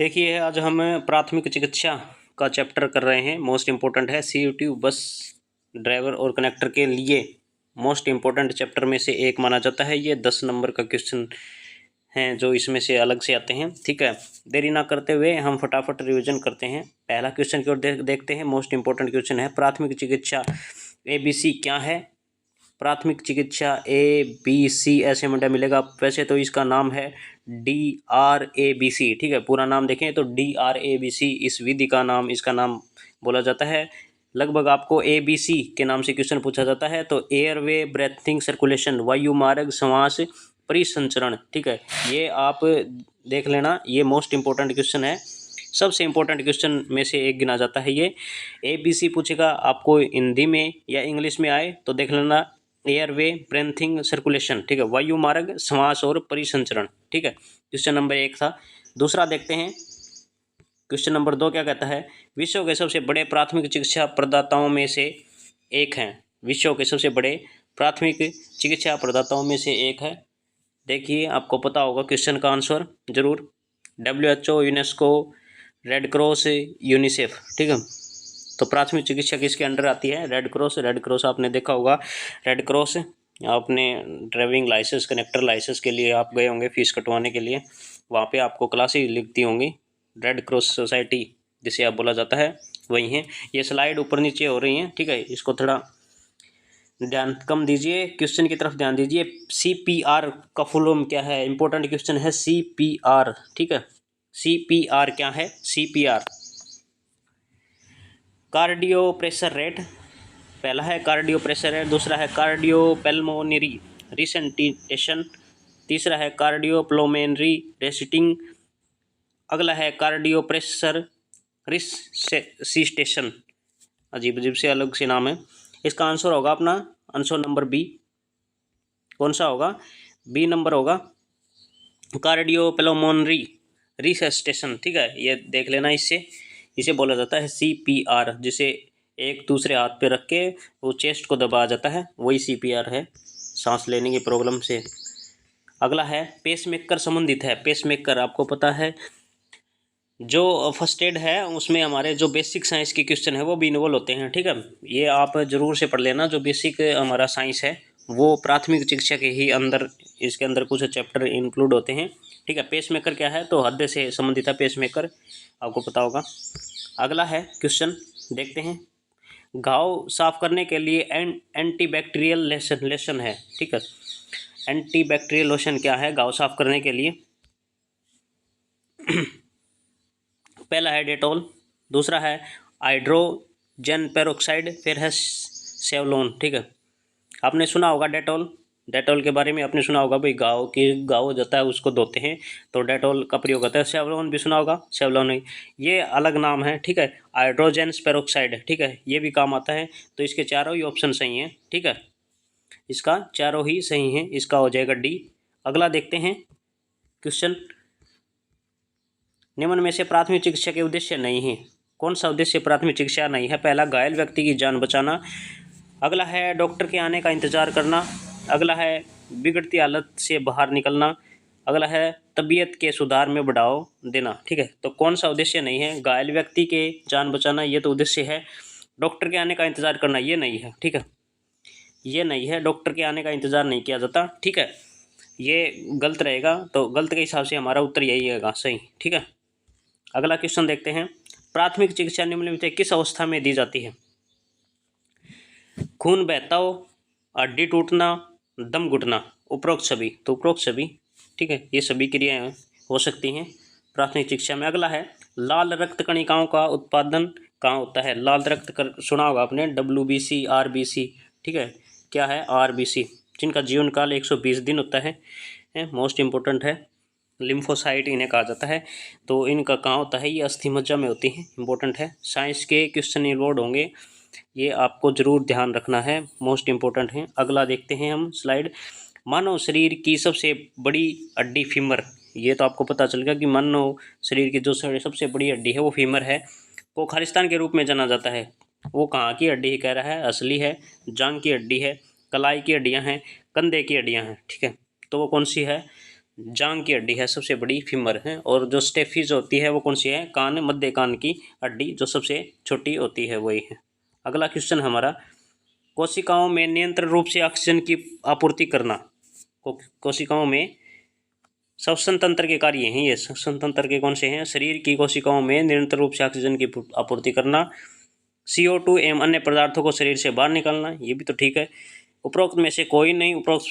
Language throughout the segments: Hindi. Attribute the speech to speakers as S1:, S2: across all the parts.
S1: देखिए आज हम प्राथमिक चिकित्सा का चैप्टर कर रहे हैं। मोस्ट इम्पोर्टेंट है CUT बस ड्राइवर और कनेक्टर के लिए मोस्ट इम्पोर्टेंट चैप्टर में से एक माना जाता है। ये 10 नंबर का क्वेश्चन हैं जो इसमें से अलग से आते हैं। ठीक है, देरी ना करते हुए हम फटाफट रिवीजन करते हैं। पहला क्वेश्चन की ओर देखते हैं। मोस्ट इम्पोर्टेंट क्वेश्चन है प्राथमिक चिकित्सा ABC क्या है। प्राथमिक चिकित्सा ABC ऐसे मुंडा मिलेगा। वैसे तो इसका नाम है DRABC। ठीक है, पूरा नाम देखें तो DRABC इस विधि का नाम, इसका नाम बोला जाता है। लगभग आपको ABC के नाम से क्वेश्चन पूछा जाता है तो एयरवे ब्रेथिंग सर्कुलेशन, वायु मार्ग श्वास परिसंचरण। ठीक है, ये आप देख लेना, ये मोस्ट इंपॉर्टेंट क्वेश्चन है। सबसे इंपॉर्टेंट क्वेश्चन में से एक गिना जाता है ये। ABC पूछेगा आपको हिंदी में या इंग्लिश में आए तो देख लेना एयरवे ब्रेथिंग सर्कुलेशन। ठीक है, वायु मार्ग श्वास और परिसंचरण। ठीक है, क्वेश्चन नंबर 1 था। दूसरा देखते हैं, क्वेश्चन नंबर 2 क्या कहता है। विश्व के सबसे बड़े प्राथमिक चिकित्सा प्रदाताओं में से एक है। विश्व के सबसे बड़े प्राथमिक चिकित्सा प्रदाताओं में से एक है। देखिए आपको पता होगा क्वेश्चन का आंसर जरूर। WHO, UNESCO, red cross, UNICEF. ठीक है, तो प्राथमिक चिकित्सा किसके अंडर आती है? रेड क्रॉस आपने देखा होगा। रेड क्रॉस आपने ड्राइविंग लाइसेंस, कनेक्टर लाइसेंस के लिए आप गए होंगे फीस कटवाने के लिए, वहाँ पे आपको क्लासेस लिखती होंगी। रेड क्रॉस सोसाइटी जिसे आप बोला जाता है वही है। ये स्लाइड ऊपर नीचे हो रही है। ठीक है, इसको थोड़ा ध्यान कम दीजिए, क्वेश्चन की तरफ ध्यान दीजिए। CPR का फुल फॉर्म क्या है? इंपॉर्टेंट क्वेश्चन है CPR। ठीक है, CPR क्या है? CPR cardio pressure rate. पहला है कार्डियो प्रेशर रेट, दूसरा है कार्डियो पल्मोनरी रिसेंटेशन, तीसरा है कार्डियो प्लोमेनरी रेसिटिंग, अगला है कार्डियो प्रेशर रिसस्टेशन। अजीब अजीब से अलग से नाम है। इसका आंसर होगा अपना आंसर नंबर B। कौन सा होगा? B नंबर होगा, कार्डियो प्लोमोनरी रिसस्टेशन। ठीक है, ये देख लेना। इसे बोला जाता है CPR, जिसे एक दूसरे हाथ पे रख के वो चेस्ट को दबाया जाता है, वही CPR है, सांस लेने की प्रॉब्लम से। अगला है पेसमेकर संबंधित है। पेसमेकर आपको पता है जो फर्स्ट एड है उसमें हमारे जो बेसिक साइंस के क्वेश्चन है वो भी इन्वॉल्व होते हैं। ठीक है, ये आप जरूर से पढ़ लेना। जो बेसिक हमारा साइंस है वो प्राथमिक शिक्षा के ही अंदर, इसके अंदर कुछ चैप्टर इंक्लूड होते हैं। ठीक है, पेसमेकर क्या है तो हृदय से संबंधित है पेसमेकर, आपको पता होगा। अगला है क्वेश्चन, देखते हैं। घाव साफ करने के लिए एंटीबैक्टीरियल लोशन है। ठीक है, एंटीबैक्टीरियल लोशन क्या है घाव साफ करने के लिए? पहला है डेटॉल, दूसरा है हाइड्रोजन पेरोक्साइड, फिर है सेवलोन। ठीक है, आपने सुना होगा डेटॉल के बारे में आपने सुना होगा भाई, घाव हो जाता है उसको धोते हैं तो डेटॉल का प्रयोग होता है। सेवलोन भी सुना होगा, सेवलोन ये अलग नाम है। ठीक है, हाइड्रोजन पेरोक्साइड। ठीक है, ये भी काम आता है। तो इसके चारों ही ऑप्शन सही हैं। ठीक है, इसका चारों ही सही हैं, इसका हो जाएगा D। अगला देखते हैं क्वेश्चन, निम्न में से प्राथमिक चिकित्सा के उद्देश्य नहीं है। कौन सा उद्देश्य प्राथमिक चिकित्सा नहीं है? पहला घायल व्यक्ति की जान बचाना, अगला है डॉक्टर के आने का इंतजार करना, अगला है बिगड़ती हालत से बाहर निकलना, अगला है तबीयत के सुधार में बढ़ावा देना। ठीक है, तो कौन सा उद्देश्य नहीं है? घायल व्यक्ति के जान बचाना ये तो उद्देश्य है। डॉक्टर के आने का इंतजार करना ये नहीं है। ठीक है, ये नहीं है, डॉक्टर के आने का इंतजार नहीं किया जाता। ठीक है, ये गलत रहेगा, तो गलत के हिसाब से हमारा उत्तर यही रहेगा सही। ठीक है, अगला क्वेश्चन देखते हैं। प्राथमिक चिकित्सा निम्नलिखित में किस अवस्था में दी जाती है? खून बहता हो, हड्डी टूटना, दम घुटना, उपरोक्त सभी। तो उपरोक्त सभी। ठीक है, ये सभी क्रियाएं हो सकती हैं प्राथमिक चिकित्सा में। अगला है लाल रक्त कणिकाओं का उत्पादन कहाँ होता है? लाल रक्त सुना होगा आपने, WBC, RBC। ठीक है, क्या है? RBC, जिनका जीवन काल 120 दिन होता है। मोस्ट इम्पोर्टेंट है। लिम्फोसाइट इन्हें कहा जाता है। तो इनका कहाँ होता है? ये अस्थि मज्जा में होती है। इंपॉर्टेंट है, साइंस के क्वेश्चन इन्वॉल्व होंगे, ये आपको जरूर ध्यान रखना है, मोस्ट इम्पोर्टेंट है। अगला देखते हैं हम स्लाइड। मानव शरीर की सबसे बड़ी हड्डी फीमर। ये तो आपको पता चल गया कि मानव शरीर की जो सबसे बड़ी हड्डी है वो फीमर है, को खालिस्तान के रूप में जाना जाता है। वो कहाँ की हड्डी कह रहा है? असली है, जांग की हड्डी है, कलाई की हड्डियाँ हैं, कंधे की हड्डियाँ हैं। ठीक है, तो वो कौन सी है? जांग की हड्डी है सबसे बड़ी फीमर है, और जो स्टेफीज होती है वो कौन सी है, कान, मध्य कान की हड्डी जो सबसे छोटी होती है वही है। अगला क्वेश्चन हमारा, कोशिकाओं में नियंत्रण रूप से ऑक्सीजन की आपूर्ति करना। कोशिकाओं में श्वसन तंत्र के कार्य हैं, ये श्वसन तंत्र के कौन से हैं, शरीर की कोशिकाओं में निरंतर रूप से ऑक्सीजन की आपूर्ति करना, CO2 एवं अन्य पदार्थों को शरीर से बाहर निकालना, ये भी तो ठीक है। उपरोक्त में से कोई नहीं, उपरोक्त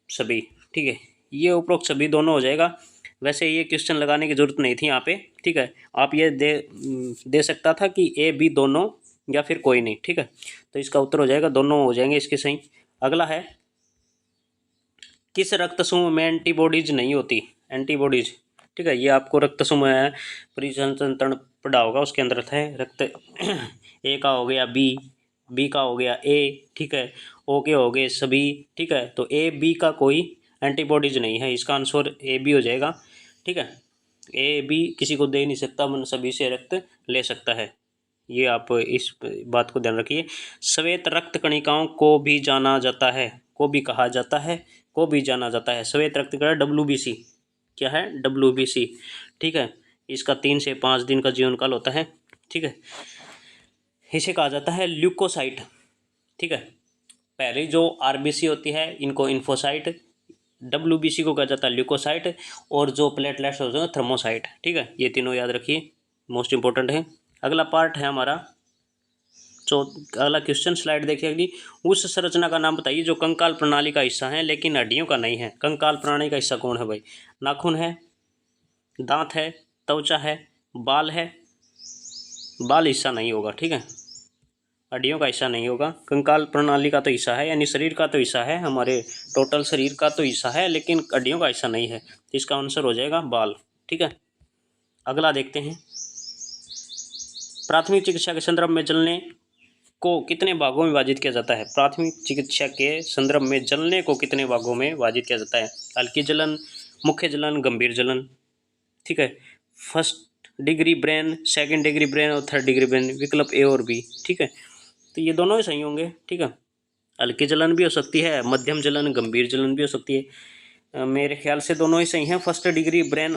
S1: सभी, ठीक है, ये उपरोक्त सभी दोनों हो जाएगा। वैसे ये क्वेश्चन लगाने की जरूरत नहीं थी यहाँ पे, ठीक है, आप ये दे सकता था कि A B दोनों या फिर कोई नहीं, ठीक है, तो इसका उत्तर हो जाएगा दोनों हो जाएंगे इसके सही। अगला है, किस रक्त समूह में एंटीबॉडीज नहीं होती, एंटीबॉडीज, ठीक है, ये आपको रक्त समूह है परिसंचरण पढ़ा होगा, उसके अंदर है रक्त ए का हो गया बी का हो गया ए, ठीक है, ओ के हो गए सभी, ठीक है, तो ए बी का कोई एंटीबॉडीज नहीं है, इसका आंसर ए बी हो जाएगा, ठीक है, ए बी किसी को दे नहीं सकता, मन सभी से रक्त ले सकता है, ये आप इस बात को ध्यान रखिए। श्वेत रक्त कणिकाओं को भी जाना जाता है, को भी कहा जाता है, को भी जाना जाता है, श्वेत रक्त कणिका WBC, क्या है WBC, ठीक है, इसका 3 से 5 दिन का जीवन काल होता है, ठीक है, इसे कहा जाता है ल्यूकोसाइट, ठीक है, पहले जो RBC होती है इनको इन्फोसाइट, WBC को कहा जाता है ल्यूकोसाइट, और जो प्लेटलेट्स होते हैं थर्मोसाइट, ठीक है, ये तीनों याद रखिए, मोस्ट इंपॉर्टेंट है। अगला पार्ट है हमारा अगला क्वेश्चन, स्लाइड देखिए अगली, उस संरचना का नाम बताइए जो कंकाल प्रणाली का हिस्सा है लेकिन हड्डियों का नहीं है। कंकाल प्रणाली का हिस्सा कौन है भाई, नाखून है, दांत है, त्वचा है, बाल है, बाल हिस्सा नहीं होगा, ठीक है, हड्डियों का हिस्सा नहीं होगा, कंकाल प्रणाली का तो हिस्सा है, यानी शरीर का तो हिस्सा है, हमारे टोटल शरीर का तो हिस्सा है लेकिन हड्डियों का हिस्सा नहीं है, तो इसका आंसर हो जाएगा बाल, ठीक है। अगला देखते हैं, प्राथमिक चिकित्सा के संदर्भ में जलने को कितने भागों में विभाजित किया जाता है, प्राथमिक चिकित्सा के संदर्भ में जलने को कितने भागों में विभाजित किया जाता है, हल्की जलन, मुख्य जलन, गंभीर जलन, ठीक है, first degree brain, second degree brain और थर्ड डिग्री ब्रेन, विकल्प ए और बी, ठीक है, तो ये दोनों ही सही होंगे, ठीक है, हल्की जलन भी हो सकती है, मध्यम जलन, गंभीर जलन भी हो सकती है, मेरे ख्याल से दोनों ही सही हैं, फर्स्ट डिग्री ब्रेन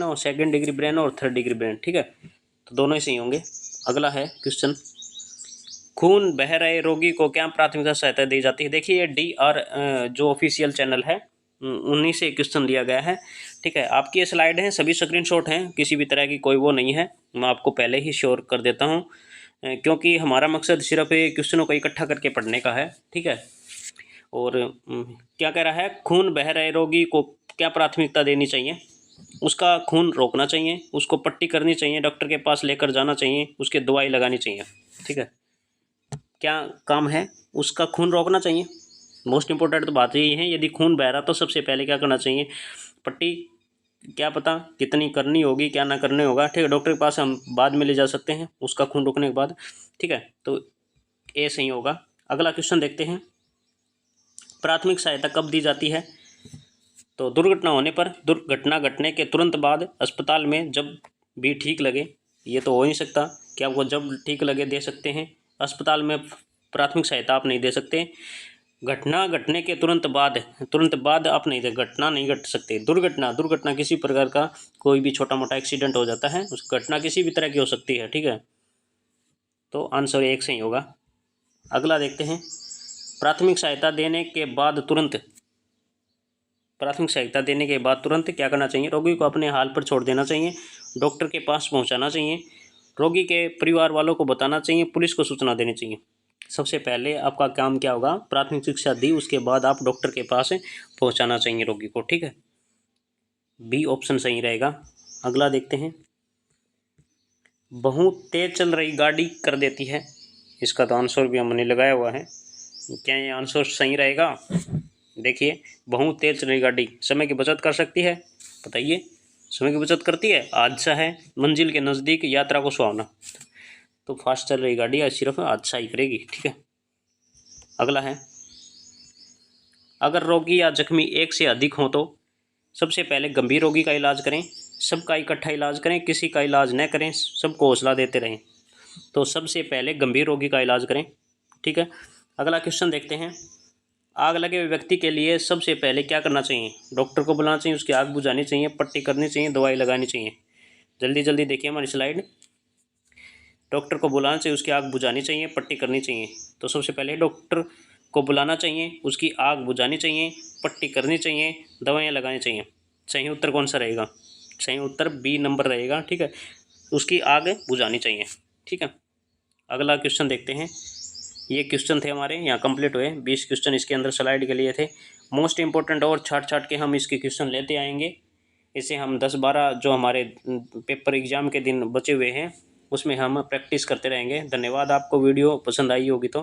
S1: और सेकंड डिग्री ब्रेन और थर्ड डिग्री ब्रेन, ठीक है, तो दोनों ही सही होंगे। अगला है क्वेश्चन, खून बह रहे रोगी को क्या प्राथमिकता सहायता दी जाती है, देखिए ये DR जो ऑफिशियल चैनल है उन्हीं से क्वेश्चन लिया गया है, ठीक है, आपकी ये स्लाइड है, सभी स्क्रीनशॉट हैं, किसी भी तरह की कोई वो नहीं है, मैं आपको पहले ही श्योर कर देता हूँ, क्योंकि हमारा मकसद सिर्फ ये क्वेश्चनों को इकट्ठा करके पढ़ने का है, ठीक है, और क्या कह रहा है, खून बह रहे रोगी को क्या प्राथमिकता देनी चाहिए, उसका खून रोकना चाहिए, उसको पट्टी करनी चाहिए, डॉक्टर के पास लेकर जाना चाहिए, उसके दवाई लगानी चाहिए, ठीक है, क्या काम है, उसका खून रोकना चाहिए, मोस्ट इंपॉर्टेंट तो बात यही है, यदि खून बह रहा तो सबसे पहले क्या करना चाहिए, पट्टी, क्या पता कितनी करनी होगी क्या ना करने होगा, ठीक है, डॉक्टर के पास हम बाद में ले जा सकते हैं उसका खून रोकने के बाद, ठीक है, तो ए सही होगा। अगला क्वेश्चन देखते हैं, प्राथमिक सहायता कब दी जाती है, तो दुर्घटना होने पर, दुर्घटना घटने के तुरंत बाद, अस्पताल में, जब भी ठीक लगे, ये तो हो नहीं सकता कि आपको जब ठीक लगे दे सकते हैं, अस्पताल में प्राथमिक सहायता आप नहीं दे सकते, घटना घटने के तुरंत बाद आप नहीं दे, घटना नहीं घट सकते, दुर्घटना किसी प्रकार का कोई भी छोटा मोटा एक्सीडेंट हो जाता है, उस घटना किसी भी तरह की हो सकती है, ठीक है, तो आंसर एक सही होगा। अगला देखते हैं, प्राथमिक सहायता देने के बाद तुरंत क्या करना चाहिए, रोगी को अपने हाल पर छोड़ देना चाहिए, डॉक्टर के पास पहुंचाना चाहिए, रोगी के परिवार वालों को बताना चाहिए, पुलिस को सूचना देनी चाहिए। सबसे पहले आपका काम क्या होगा, प्राथमिक शिक्षा दी, उसके बाद आप डॉक्टर के पास पहुंचाना चाहिए रोगी को, ठीक है, बी ऑप्शन सही रहेगा। अगला देखते हैं, बहुत तेज चल रही गाड़ी कर देती है, इसका तो आंसर भी हमने लगाया हुआ है, क्या ये आंसर सही रहेगा, देखिए बहुत तेज चल रही गाड़ी समय की बचत कर सकती है, बताइए, समय की बचत करती है, हादसा है, मंजिल के नज़दीक, यात्रा को सुहावना, तो फास्ट चल रही गाड़ी सिर्फ हादसा ही करेगी, ठीक है। अगला है, अगर रोगी या जख्मी एक से अधिक हो तो सबसे पहले गंभीर रोगी का इलाज करें, सबका इकट्ठा इलाज करें, किसी का इलाज न करें, सबको हौसला देते रहें, तो सबसे पहले गंभीर रोगी का इलाज करें, ठीक है। अगला क्वेश्चन देखते हैं, आग लगे हुए व्यक्ति के लिए सबसे पहले क्या करना चाहिए? डॉक्टर को बुलाना चाहिए, उसकी आग बुझानी चाहिए, पट्टी करनी चाहिए, दवाई लगानी चाहिए। जल्दी जल्दी देखिए हमारी स्लाइड। डॉक्टर को बुलाना चाहिए, उसकी आग बुझानी चाहिए, पट्टी करनी चाहिए। तो सबसे पहले डॉक्टर को बुलाना चाहिए, उसकी आग बुझानी चाहिए, पट्टी करनी चाहिए, दवाइयाँ लगानी चाहिए। सही उत्तर कौन सा रहेगा? सही उत्तर बी नंबर रहेगा। ठीक है, उसकी आग बुझानी चाहिए। ठीक है, अगला क्वेश्चन देखते हैं। ये क्वेश्चन थे हमारे यहाँ कंप्लीट हुए। 20 क्वेश्चन इसके अंदर स्लाइड के लिए थे। मोस्ट इंपॉर्टेंट और छाट छाट के हम इसके क्वेश्चन लेते आएंगे। इसे हम 10-12 जो हमारे पेपर एग्जाम के दिन बचे हुए हैं उसमें हम प्रैक्टिस करते रहेंगे। धन्यवाद। आपको वीडियो पसंद आई होगी तो